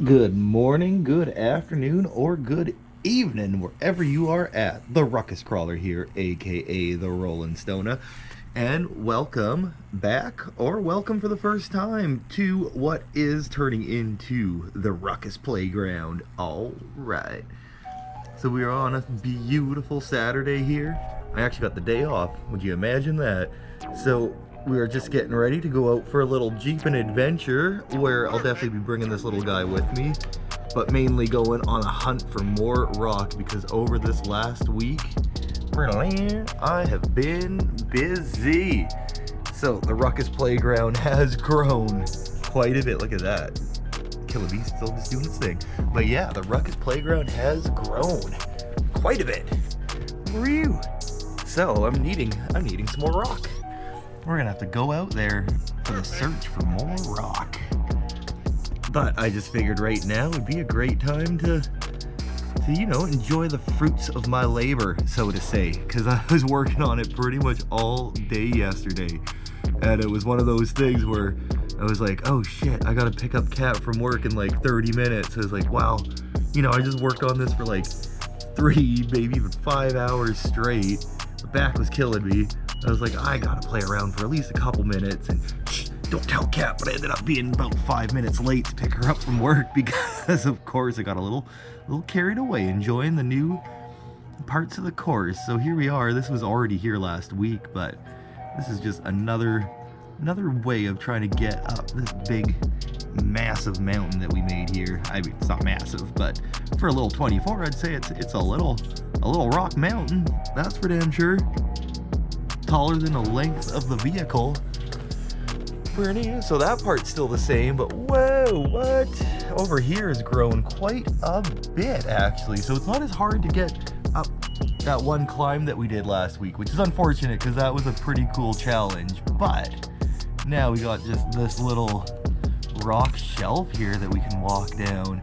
Good morning, good afternoon, or good evening, wherever you are at. The Ruckus Crawler here, aka the Rollin' Stona, and welcome back, or welcome for the first time, to what is turning into the Ruckus Playground. Alright, so we are on a beautiful Saturday here. I actually got the day off, would you imagine that? So we are just getting ready to go out for a little jeeping adventure, where I'll definitely be bringing this little guy with me, but mainly going on a hunt for more rock, because over this last week, I have been busy. So the Ruckus Playground has grown quite a bit. Look at that. Killer Beast still just doing its thing. But yeah, the Ruckus Playground has grown quite a bit. Whew. So I'm needing some more rock. We're gonna have to go out there for the search for more rock. But I just figured right now would be a great time to you know, enjoy the fruits of my labor, so to say, because I was working on it pretty much all day yesterday, and it was one of those things where I was like, oh shit, I gotta pick up Kat from work in like 30 minutes. I was like, wow, you know, I just worked on this for like 3, maybe even 5 hours straight. The back was killing me. I was like, I gotta play around for at least a couple minutes, and shh, don't tell Kat, but I ended up being about 5 minutes late to pick her up from work because of course I got a little carried away enjoying the new parts of the course. So here we are. This was already here last week, but this is just another way of trying to get up this big massive mountain that we made here. I mean, it's not massive, but for a little 24, I'd say it's a little rock mountain, that's for damn sure. Taller than the length of the vehicle. So that part's still the same, but whoa, what? Over here has grown quite a bit, actually. So it's not as hard to get up that one climb that we did last week, which is unfortunate because that was a pretty cool challenge. But now we got just this little rock shelf here that we can walk down.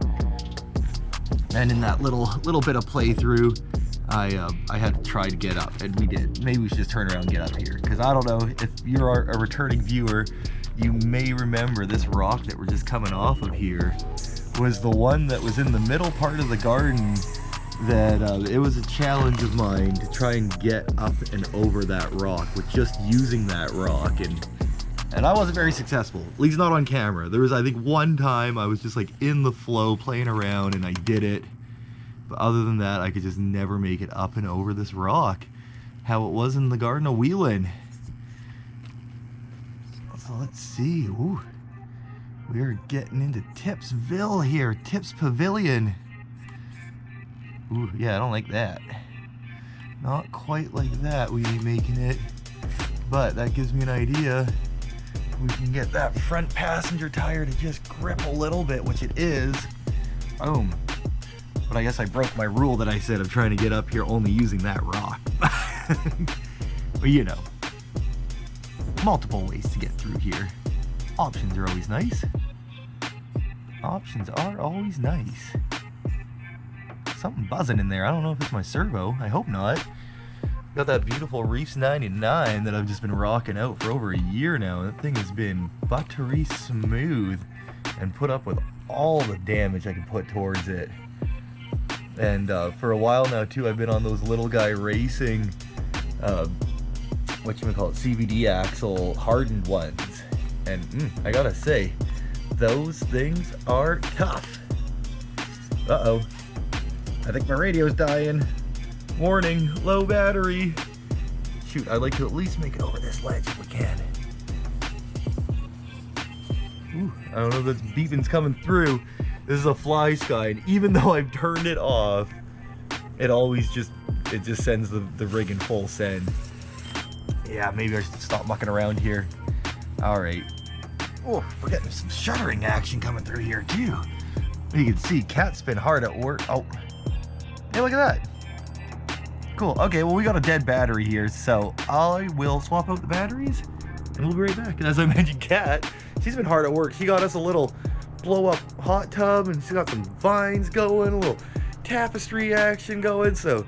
And in that little bit of playthrough, I had to try to get up, and we did. Maybe we should just turn around and get up here, because I don't know if you're a returning viewer, you may remember this rock that we're just coming off of here was the one that was in the middle part of the garden that it was a challenge of mine to try and get up and over that rock with just using that rock, and I wasn't very successful, at least not on camera. There was, I think, one time I was just like in the flow playing around and I did it. But other than that, I could just never make it up and over this rock. How it was in the Garden of Wheeling. So let's see. Ooh. We are getting into Tipsville here. Tips Pavilion. Ooh, yeah, I don't like that. Not quite like that we be making it. But that gives me an idea. We can get that front passenger tire to just grip a little bit, which it is. Boom. But I guess I broke my rule that I said of trying to get up here only using that rock. But you know, multiple ways to get through here. Options are always nice. Options are always nice. Something buzzing in there. I don't know if it's my servo. I hope not. Got that beautiful Reefs 99 that I've just been rocking out for over a year now. That thing has been buttery smooth and put up with all the damage I can put towards it. And for a while now too, I've been on those little guy racing, whatchamacallit, CVD axle hardened ones. And I gotta say, those things are tough. Uh-oh. I think my radio's dying. Warning, low battery. Shoot, I'd like to at least make it over this ledge if we can. Ooh, I don't know if this beeping's coming through. This is a fly sky, and even though I've turned it off, it just sends the rig in full send. Yeah, maybe I should stop mucking around here. Alright. Oh, we're getting some shuttering action coming through here too. You can see Kat's been hard at work. Oh, hey, look at that. Cool. Okay, well, we got a dead battery here, so I will swap out the batteries and we'll be right back. And as I mentioned, Kat, she's been hard at work. She got us a little blow up hot tub, and she's got some vines going, a little tapestry action going, so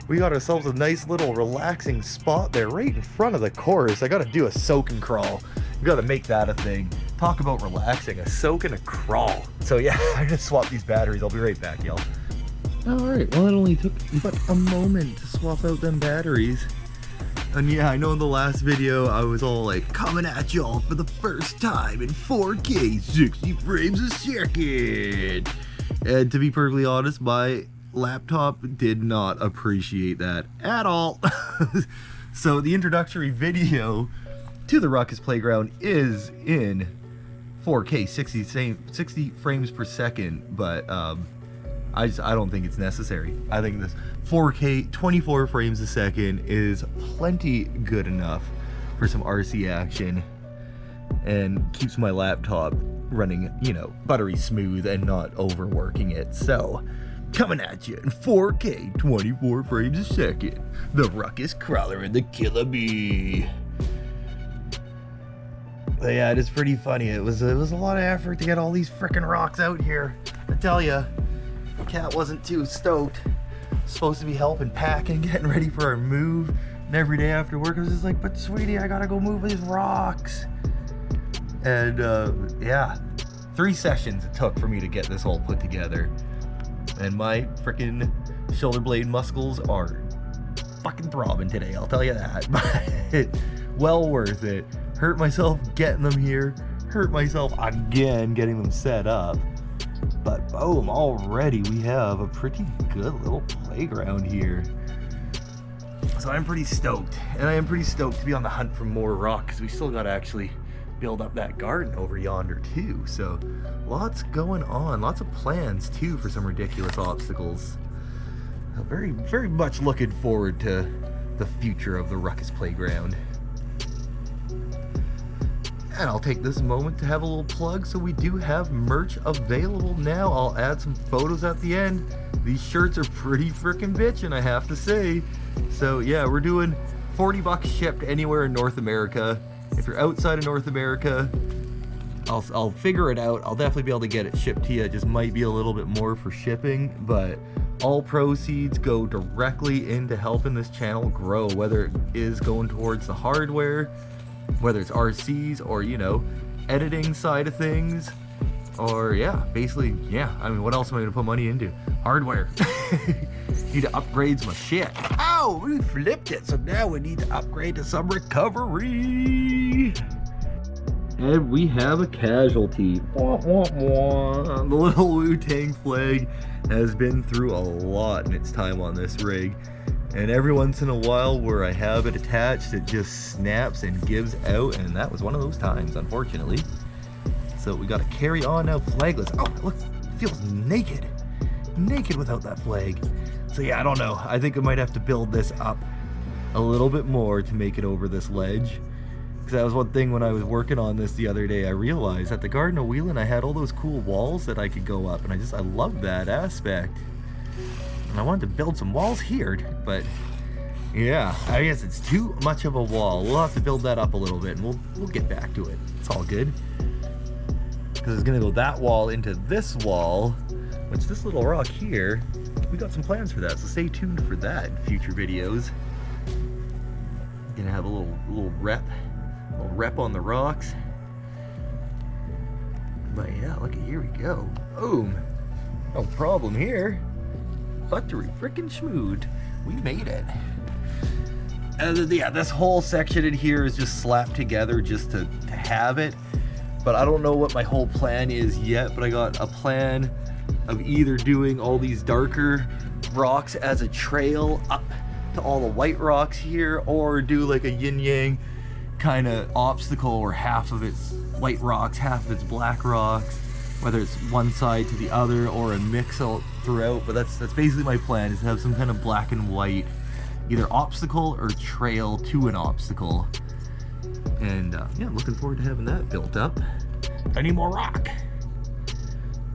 we got ourselves a nice little relaxing spot there right in front of the course. I gotta do a soak and crawl. We gotta make that a thing. Talk about relaxing, a soak and a crawl. So yeah, I'm gonna swap these batteries. I'll be right back, y'all. Alright, well it only took but a moment to swap out them batteries. And yeah, I know in the last video I was all like, coming at y'all for the first time in 4K 60 frames a second. And to be perfectly honest, my laptop did not appreciate that at all. So the introductory video to the Ruckus Playground is in 4K 60 frames per second, but I don't think it's necessary. I think this 4K 24 frames a second is plenty good enough for some RC action and keeps my laptop running, you know, buttery smooth and not overworking it. So coming at you in 4K 24 frames a second, the Ruckus Crawler and the Killer Bee. But yeah, it is pretty funny. It was a lot of effort to get all these frickin' rocks out here. I tell ya, Cat wasn't too stoked. Supposed to be helping packing, getting ready for our move, and every day after work I was just like, but sweetie, I gotta go move these rocks. And yeah, 3 sessions it took for me to get this all put together. And my frickin' shoulder blade muscles are fucking throbbing today, I'll tell you that. But well worth it. Hurt myself getting them here, hurt myself again getting them set up. But boom, already we have a pretty good little playground here. So I'm pretty stoked. And I am pretty stoked to be on the hunt for more rock, because we still got to actually build up that garden over yonder too. So lots going on, lots of plans too for some ridiculous obstacles. So very, very much looking forward to the future of the Ruckus Playground. And I'll take this moment to have a little plug. So we do have merch available now. I'll add some photos at the end. These shirts are pretty freaking bitchin', I have to say. So yeah, we're doing 40 bucks shipped anywhere in North America. If you're outside of North America, I'll figure it out. I'll definitely be able to get it shipped to you. It just might be a little bit more for shipping, but all proceeds go directly into helping this channel grow, whether it is going towards the hardware, whether it's RCs or, you know, editing side of things, or yeah, basically, yeah, I mean, what else am I gonna put money into? Hardware. Need to upgrade my shit. Ow, we flipped it, so now we need to upgrade to some recovery. And we have a casualty. Wah, wah, wah. The little Wu-Tang flag has been through a lot in its time on this rig. And every once in a while where I have it attached, it just snaps and gives out, and that was one of those times, unfortunately. So we gotta carry on now flagless. Oh, look, it feels naked. Naked without that flag. So yeah, I don't know. I think I might have to build this up a little bit more to make it over this ledge. Because that was one thing when I was working on this the other day, I realized at the Garden of Wheeling I had all those cool walls that I could go up, and I loved that aspect. And I wanted to build some walls here, but yeah, I guess it's too much of a wall. We'll have to build that up a little bit, and we'll get back to it. It's all good. Because it's gonna go that wall into this wall, which this little rock here, we got some plans for that, so stay tuned for that in future videos. Gonna have a little rep on the rocks. But yeah, look at, here we go. Boom. No problem here. Buttery frickin' schmood. We made it. And yeah, this whole section in here is just slapped together just to have it. But I don't know what my whole plan is yet, but I got a plan of either doing all these darker rocks as a trail up to all the white rocks here, or do like a yin-yang kind of obstacle where half of it's white rocks, half of it's black rocks, whether it's one side to the other or a mix all throughout. But that's basically my plan, is to have some kind of black and white either obstacle or trail to an obstacle. And yeah, looking forward to having that built up. I need more rock.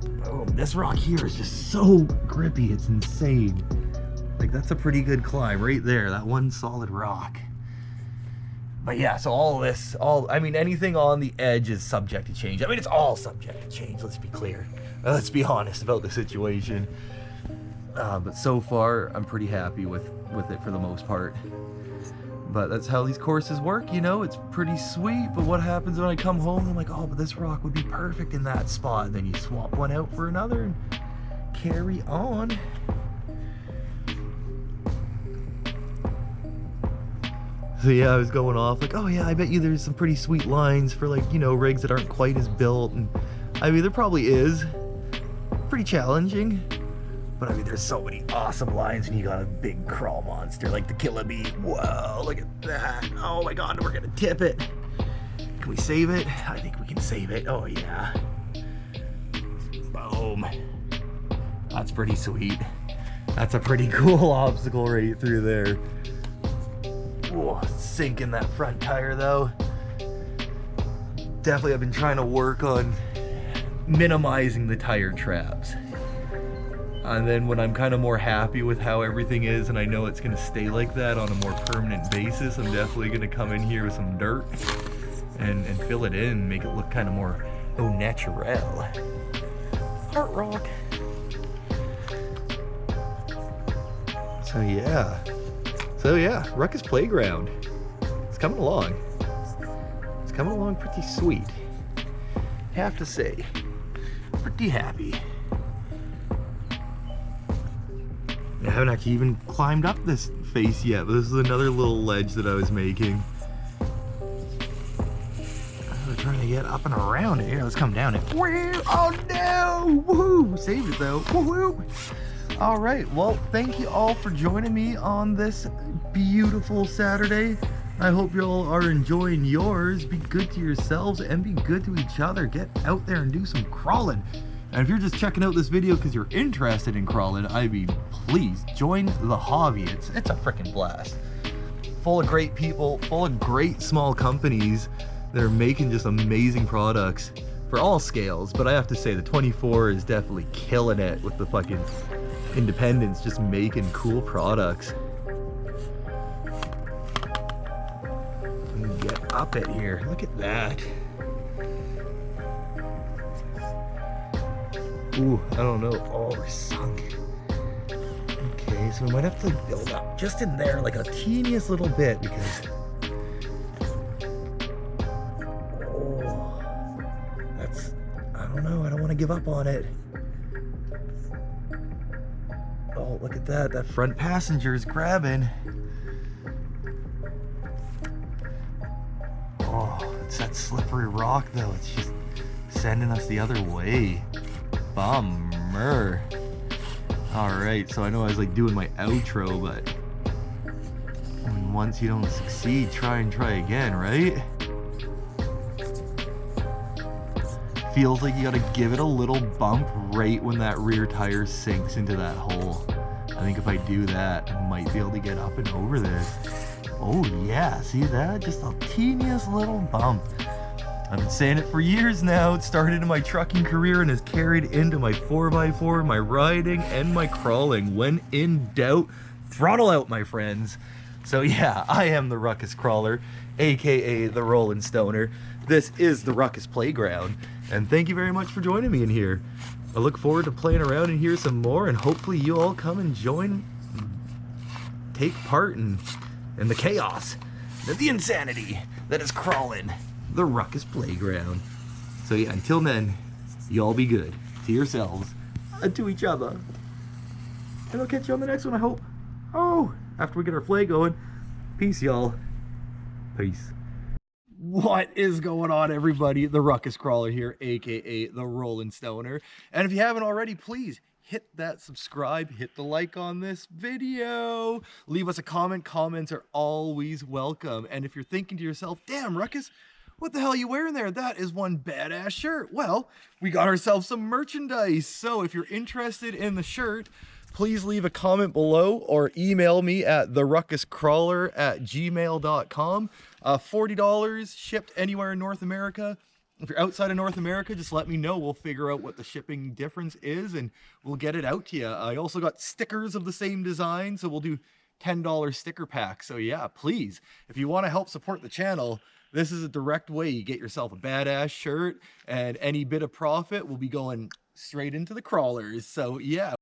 Boom. This rock here is just so grippy, it's insane. Like, that's a pretty good climb right there, that one solid rock. But yeah, so all this, I mean, anything on the edge is subject to change. I mean, it's all subject to change, let's be clear. Let's be honest about the situation. But so far, I'm pretty happy with it for the most part. But that's how these courses work, you know. It's pretty sweet, but what happens when I come home and I'm like, oh, but this rock would be perfect in that spot, and then you swap one out for another and carry on. So yeah, I was going off like, oh yeah, I bet you there's some pretty sweet lines for, like, you know, rigs that aren't quite as built. And I mean, there probably is. Pretty challenging. But I mean, there's so many awesome lines when you got a big crawl monster like the Killer Bee. Whoa, look at that. Oh my God, we're gonna tip it. Can we save it? I think we can save it. Oh yeah. Boom. That's pretty sweet. That's a pretty cool obstacle right through there. Whoa, sinking that front tire though. Definitely I've been trying to work on minimizing the tire traps. And then when I'm kind of more happy with how everything is and I know it's going to stay like that on a more permanent basis, I'm definitely going to come in here with some dirt and fill it in, make it look kind of more au naturel. Art rock. So yeah, Ruckus Playground. It's coming along. It's coming along pretty sweet. Have to say, pretty happy. I haven't actually even climbed up this face yet, but this is another little ledge that I was making. I was trying to get up and around it. Here, let's come down it. Oh no! Woohoo! Saved it though. Woohoo! All right, well, thank you all for joining me on this beautiful Saturday. I hope you all are enjoying yours. Be good to yourselves and be good to each other. Get out there and do some crawling. And if you're just checking out this video because you're interested in crawling, I mean, please join the hobby. It's a freaking blast. Full of great people, full of great small companies that are making just amazing products for all scales. But I have to say the 24 is definitely killing it with the fucking independents, just making cool products. Let me get up it here. Look at that. Ooh, I don't know. Oh, we're sunk. Okay, so we might have to build up just in there like a teeniest little bit because... Oh, that's... I don't know. I don't want to give up on it. Oh, look at that. That front passenger is grabbing. Oh, it's that slippery rock though. It's just sending us the other way. Bummer. Alright, so I know I was like doing my outro, but once you don't succeed, try and try again, right? Feels like you gotta give it a little bump right when that rear tire sinks into that hole. I think if I do that, I might be able to get up and over this. Oh yeah, see that? Just a teeniest little bump. I've been saying it for years now. It started in my trucking career and has carried into my 4x4, my riding, and my crawling. When in doubt, throttle out, my friends. So yeah, I am the Ruckus Crawler, aka the Rolling Stoner. This is the Ruckus Playground, and thank you very much for joining me in here. I look forward to playing around in here some more, and hopefully you all come and join, take part in the chaos, the insanity that is crawling the Ruckus Playground. So yeah, until then, y'all be good to yourselves and to each other. And I'll catch you on the next one, I hope. Oh, after we get our flag going. Peace, y'all. Peace. What is going on, everybody? The Ruckus Crawler here, aka the Rolling Stoner. And if you haven't already, please hit that subscribe, hit the like on this video, leave us a comment. Comments are always welcome. And if you're thinking to yourself, damn, Ruckus, what the hell are you wearing there? That is one badass shirt. Well, we got ourselves some merchandise. So if you're interested in the shirt, please leave a comment below or email me at theruckuscrawler@gmail.com. $40 shipped anywhere in North America. If you're outside of North America, just let me know. We'll figure out what the shipping difference is and we'll get it out to you. I also got stickers of the same design, so we'll do $10 sticker pack. So yeah, please, if you want to help support the channel, this is a direct way you get yourself a badass shirt, and any bit of profit will be going straight into the crawlers. So yeah.